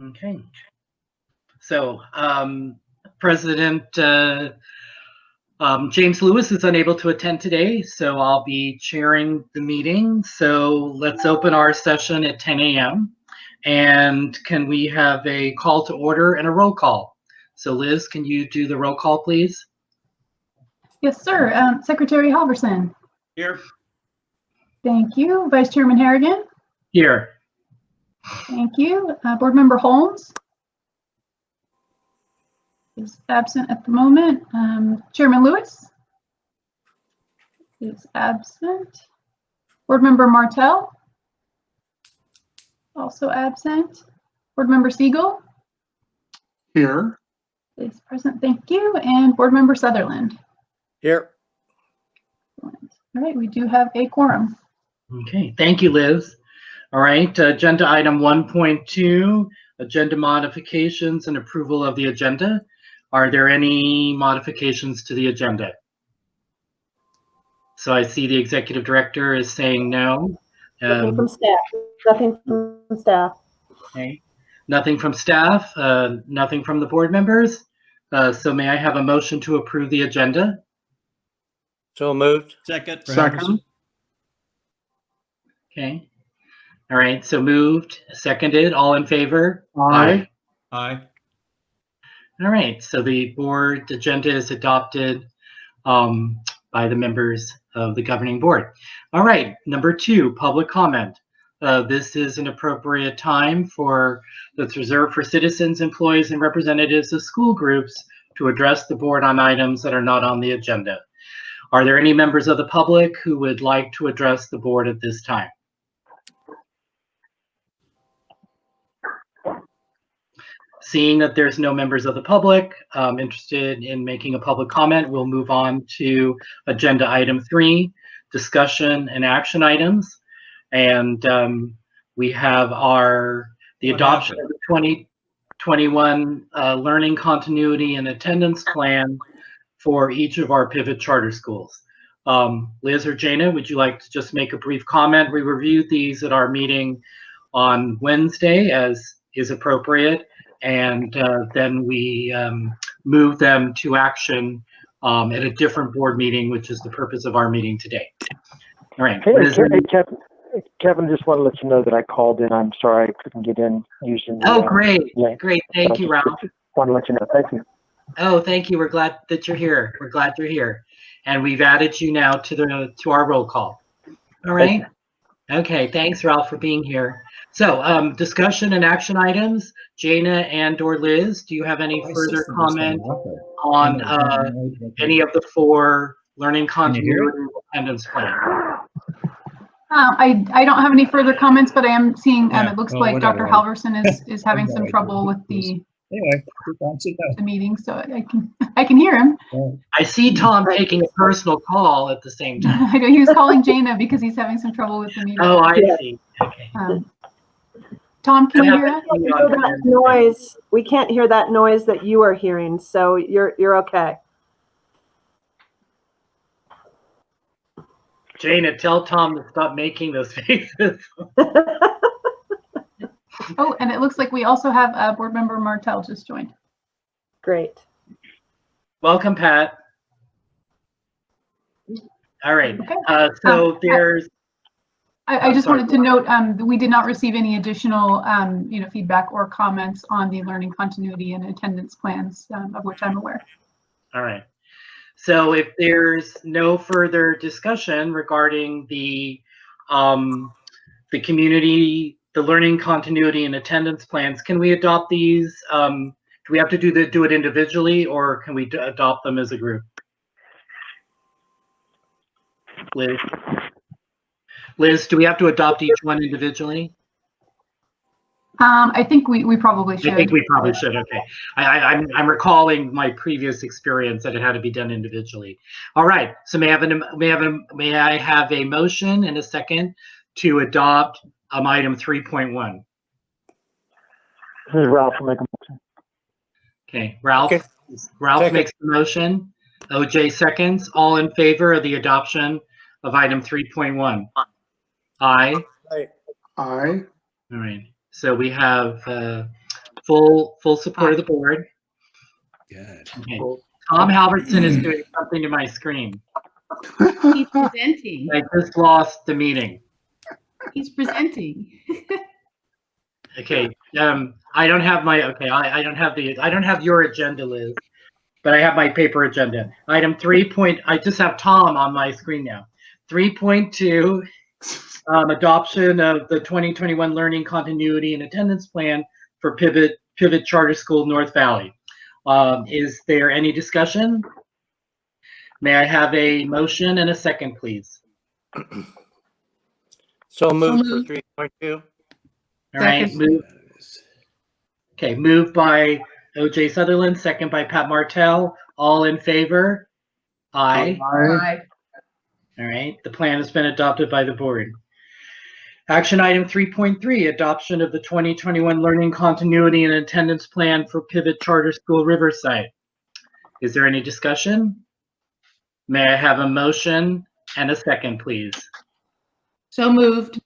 Okay. So President James Lewis is unable to attend today, so I'll be chairing the meeting. So let's open our session at 10 a.m. And can we have a call to order and a roll call? So Liz, can you do the roll call, please? Yes, sir. Secretary Halverson. Here. Thank you. Vice Chairman Harrigan. Here. Thank you. Board Member Holmes is absent at the moment. Chairman Lewis is absent. Board Member Martell, also absent. Board Member Siegel. Here. Is present, thank you. And Board Member Sutherland. Here. All right, we do have a quorum. Okay, thank you, Liz. All right, agenda item 1.2, agenda modifications and approval of the agenda. Are there any modifications to the agenda? So I see the executive director is saying no. Nothing from staff. Nothing from staff. Okay, nothing from staff, nothing from the board members. So may I have a motion to approve the agenda? So moved. Second. Second. Okay. All right, so moved, seconded, all in favor? Aye. Aye. All right, so the board agenda is adopted by the members of the governing board. All right, number 2, public comment. This is an appropriate time that's reserved for citizens, employees, and representatives of school groups to address the board on items that are not on the agenda. Are there any members of the public who would like to address the board at this time? Seeing that there's no members of the public interested in making a public comment, we'll move on to agenda item 3, discussion and action items. And we have the adoption of the 2021 learning continuity and attendance plan for each of our pivot charter schools. Liz or Jana, would you like to just make a brief comment? We reviewed these at our meeting on Wednesday as is appropriate. And then we move them to action at a different board meeting, which is the purpose of our meeting today. All right. Hey, Kevin, just want to let you know that I called in. I'm sorry I couldn't get in using the great. link. Great. Thank you, Ralph. Want to let you know. Thank you. Oh, thank you. We're glad that you're here. We're glad you're here. And we've added you now to our roll call. All right. Okay. Thanks, Ralph, for being here. So discussion and action items. Jana and or Liz, do you have any further comment on any of the 4 learning continuity and attendance plans? I don't have any further comments, but I am seeing it looks like Dr. Halverson is having some trouble with the meeting, so I can hear him. I see Tom taking a personal call at the same time. I know he was calling Jana because he's having some trouble with the meeting. Oh, I see. Okay. Tom, can you hear us? That noise. We can't hear that noise that you are hearing, so you're okay. Jana, tell Tom to stop making those faces. Oh, and it looks like we also have board member Martell just joined. Great. Welcome, Pat. All right. Okay. So there's. I just wanted to note that we did not receive any additional, feedback or comments on the learning continuity and attendance plans, of which I'm aware. All right. So if there's no further discussion regarding the community, the learning continuity and attendance plans, can we adopt these? Do we have to do it individually, or can we adopt them as a group? Liz, do we have to adopt each one individually? I think we probably should. I think we probably should. Okay. I'm recalling my previous experience that it had to be done individually. All right. So may I have a motion and a second to adopt item 3.1? This is Ralph. Make a motion. Okay, Ralph. Okay. Ralph Second. makes the motion. OJ seconds. All in favor of the adoption of item 3.1? Aye. Aye. All right. So we have full support of the board. Good. Okay. Tom Halverson is doing something to my screen. He's presenting. I just lost the meeting. He's presenting. Okay. I don't have my, okay, I don't have your agenda, Liz, but I have my paper agenda. Item 3. I just have Tom on my screen now. 3.2, adoption of the 2021 Learning Continuity and Attendance Plan for Pivot Charter School North Valley. Is there any discussion? May I have a motion and a second, please? So moved moved. for 3.2. All right, moved by O.J. Sutherland, second by Pat Martell. All in favor? Aye. Aye. All right, the plan has been adopted by the board. Action item 3.3, adoption of the 2021 Learning Continuity and Attendance Plan for Pivot Charter School Riverside. Is there any discussion? May I have a motion and a second, please? So moved.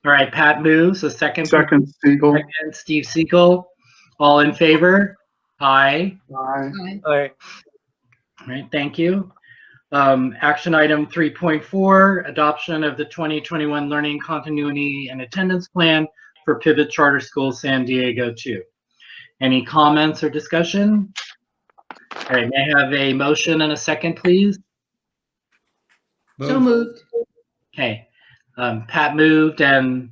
All right, Pat moves. A second. Second, Siegel. Second, Steve Siegel. All in favor? Aye. Aye. Aye. All right. All right, thank you. Action item 3.4, adoption of the 2021 Learning Continuity and Attendance Plan for Pivot Charter School San Diego 2. Any comments or discussion? All right, may I have a motion and a second, please? So moved. Okay, Pat moved and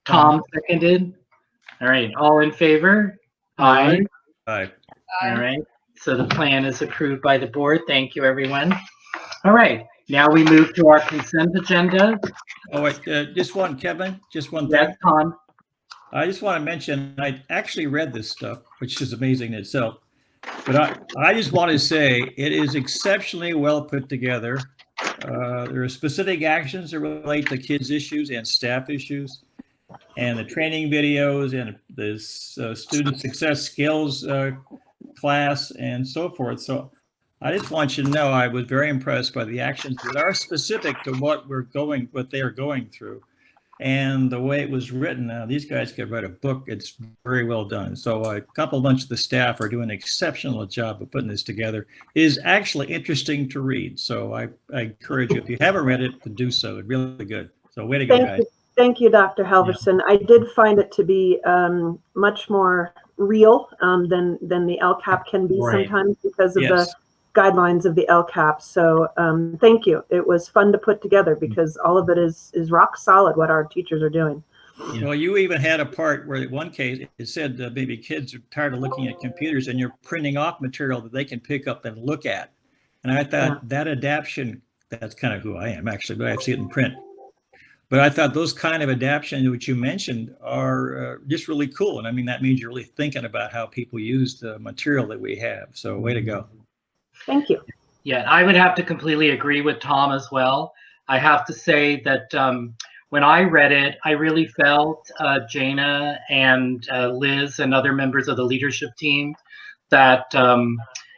Tom seconded. All right, all in favor? Aye. Aye. All right, so the plan is approved by the board. Thank you, everyone. All right, now we move to our consent agenda. Oh, wait, just one, Kevin, just one Yes, thing. Tom. I just want to mention, I actually read this stuff, which is amazing in itself. But I just want to say it is exceptionally well put together. There are specific actions that relate to kids' issues and staff issues, and the training videos and the student success skills class and so forth. So I just want you to know I was very impressed by the actions that are specific to what they are going through, and the way it was written. Now these guys could write a book. It's very well done. So a bunch of the staff are doing an exceptional job of putting this together. It is actually interesting to read. So I encourage you, if you haven't read it, to do so. It's really good. So way to go, guys. Thank you, Dr. Halverson. I did find it to be much more real than the LCAP can be sometimes because of the guidelines of the LCAP. So thank you. It was fun to put together because all of it is rock solid what our teachers are doing. Yeah. Well, you even had a part where in one case it said maybe kids are tired of looking at computers and you're printing off material that they can pick up and look at. And I thought that adaptation, that's kind of who I am actually, but I see it in print. But I thought those kind of adaptations which you mentioned are just really cool. And I mean, that means you're really thinking about how people use the material that we have. So way to go. Thank you. Yeah, I would have to completely agree with Tom as well. I have to say that when I read it, I really felt Jana and Liz and other members of the leadership team that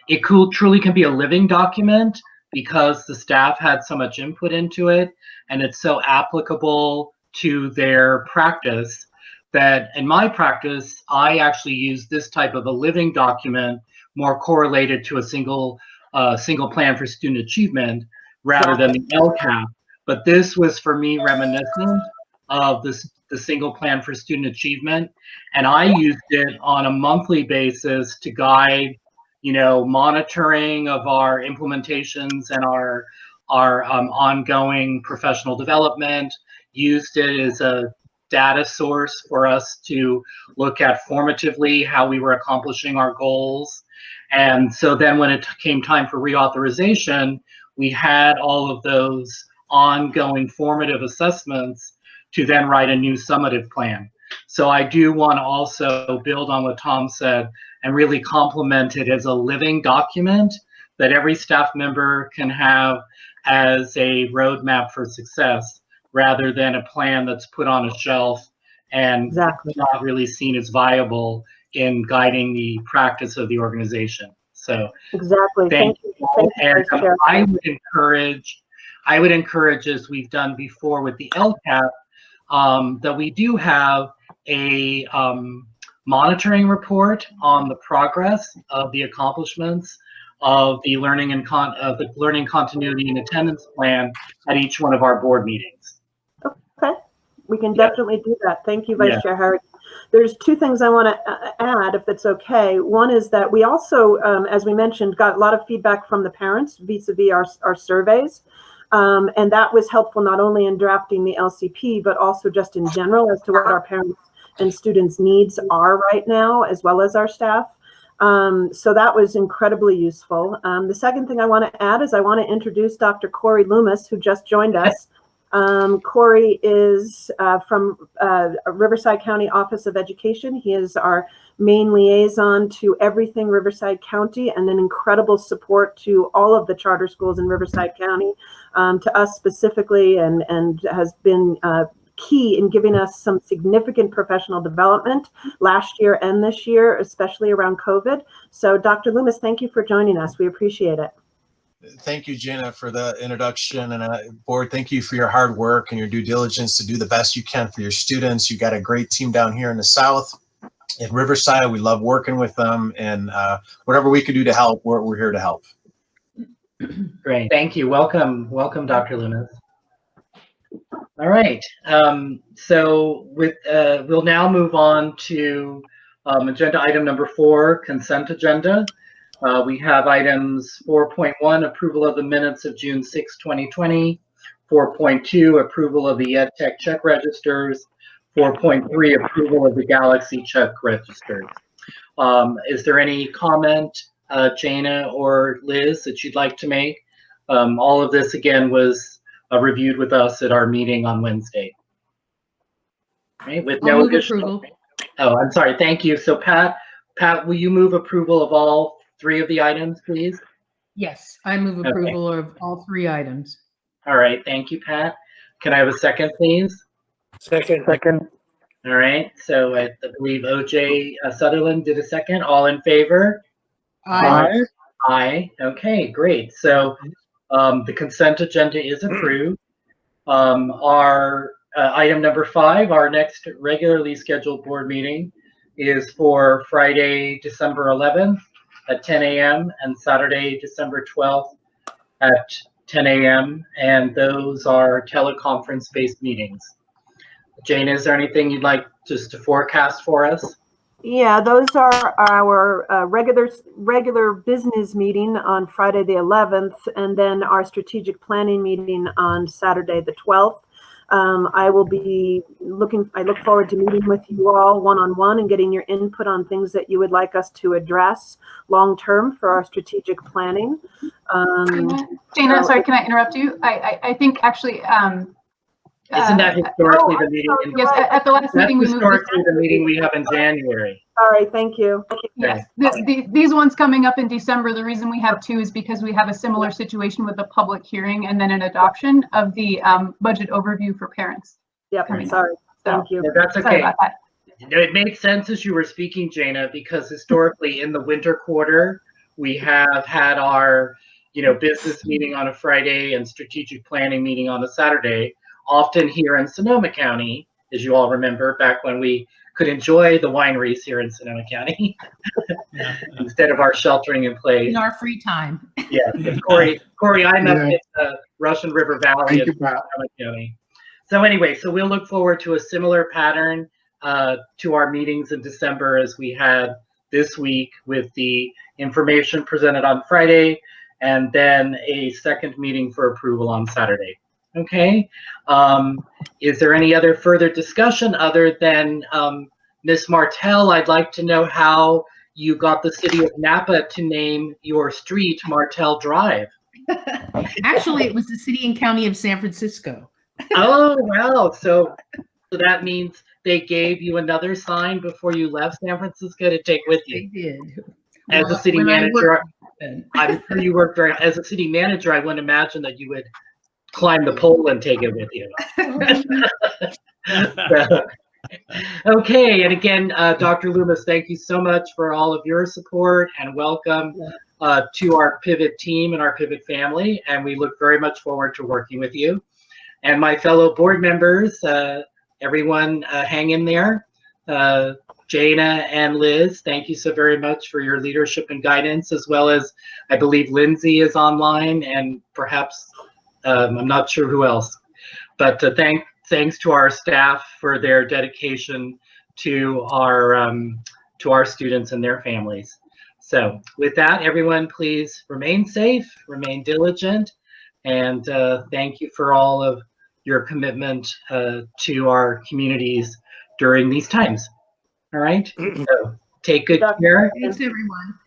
it truly can be a living document because the staff had so much input into it and it's so applicable to their practice that in my practice, I actually use this type of a living document more correlated to a single plan for student achievement rather than the LCAP. But this was for me reminiscent of the single plan for student achievement. And I used it on a monthly basis to guide, monitoring of our implementations and our ongoing professional development, used it as a data source for us to look at formatively how we were accomplishing our goals. And so then when it came time for reauthorization, we had all of those ongoing formative assessments to then write a new summative plan. So I do want to also build on what Tom said and really complement it as a living document that every staff member can have as a roadmap for success rather than a plan that's put on a shelf and not really seen as viable in guiding the practice of the organization. So thank you all. And I would encourage, as we've done before with the LCAP, that we do have a monitoring report on the progress of the accomplishments of the learning continuity and attendance plan at each one of our board meetings. Okay, we can definitely do that. Thank you, Vice Chair Howard. There's two things I want to add, if it's okay. One is that we also, as we mentioned, got a lot of feedback from the parents vis-a-vis our surveys. And that was helpful not only in drafting the LCP, but also just in general as to what our parents and students' needs are right now, as well as our staff. So that was incredibly useful. The second thing I want to add is I want to introduce Dr. Corey Loomis, who just joined us. Corey is from Riverside County Office of Education. He is our main liaison to everything Riverside County and an incredible support to all of the charter schools in Riverside County, to us specifically, and has been key in giving us some significant professional development last year and this year, especially around COVID. So Dr. Loomis, thank you for joining us. We appreciate it. Thank you, Jenna, for the introduction, and board, thank you for your hard work and your due diligence to do the best you can for your students. You got a great team down here in the South at Riverside. We love working with them, and whatever we can do to help, we're here to help. Great, thank you. Welcome, Dr. Loomis. All right, so we'll now move on to agenda item number 4, consent agenda. We have items 4.1, approval of the minutes of June 6, 2020, 4.2, approval of the EdTech check registers, 4.3, approval of the Galaxy check registers. Is there any comment, Jana or Liz, that you'd like to make? All of this, again, was reviewed with us at our meeting on Wednesday. Okay, with no additional approval. Oh, I'm sorry, thank you. So Pat, will you move approval of all 3 of the items, please? Yes, I move approval of all 3 items. All right, thank you, Pat. Can I have a second, please? Second. All right, so I believe OJ Sutherland did a second. All in favor? Aye. Aye. Okay, great. So the consent agenda is approved. Our item number 5, our next regularly scheduled board meeting, is for Friday, December 11th at 10 a.m. and Saturday, December 12th at 10 a.m. And those are teleconference-based meetings. Jane, is there anything you'd like just to forecast for us? Yeah, those are our regular business meeting on Friday the 11th, and then our strategic planning meeting on Saturday the 12th. I look forward to meeting with you all one-on-one and getting your input on things that you would like us to address long-term for our strategic planning. Jana, sorry, can I interrupt you? I think actually, isn't that historically the meeting? Yes, at the last meeting we moved. Historically the meeting we have in January. Sorry, thank you. Yes, these ones coming up in December, the reason we have 2 is because we have a similar situation with the public hearing and then an adoption of the budget overview for parents. Yep, sorry. Thank you. Yeah, that's okay. Sorry about that. It made sense as you were speaking, Jana, because historically in the winter quarter, we have had our business meeting on a Friday and strategic planning meeting on a Saturday, often here in Sonoma County, as you all remember, back when we could enjoy the wineries here in Sonoma County instead of our sheltering in place. In our free time. Yeah, Corey, I'm up in the Russian River Valley of Sonoma County. So anyway, so we'll look forward to a similar pattern to our meetings in December as we had this week, with the information presented on Friday and then a second meeting for approval on Saturday. Okay, is there any other further discussion other than Ms. Martell? I'd like to know how you got the city of Napa to name your street Martell Drive. Actually, it was the city and county of San Francisco. Oh, wow. So that means they gave you another sign before you left San Francisco to take with you. They did. As a city manager, I'm sure you worked very, as a city manager, I wouldn't imagine that you would climb the pole and take it with you. So, okay, and again, Dr. Loomis, thank you so much for all of your support, and welcome to our Pivot team and our Pivot family, and we look very much forward to working with you. And my fellow board members, everyone hang in there. Jana and Liz, thank you so very much for your leadership and guidance, as well as I believe Lindsay is online, and perhaps I'm not sure who else. But thanks to our staff for their dedication to our students and their families. So with that, everyone, please remain safe, remain diligent, and thank you for all of your commitment to our communities during these times. All right, so take good care. Thanks, everyone.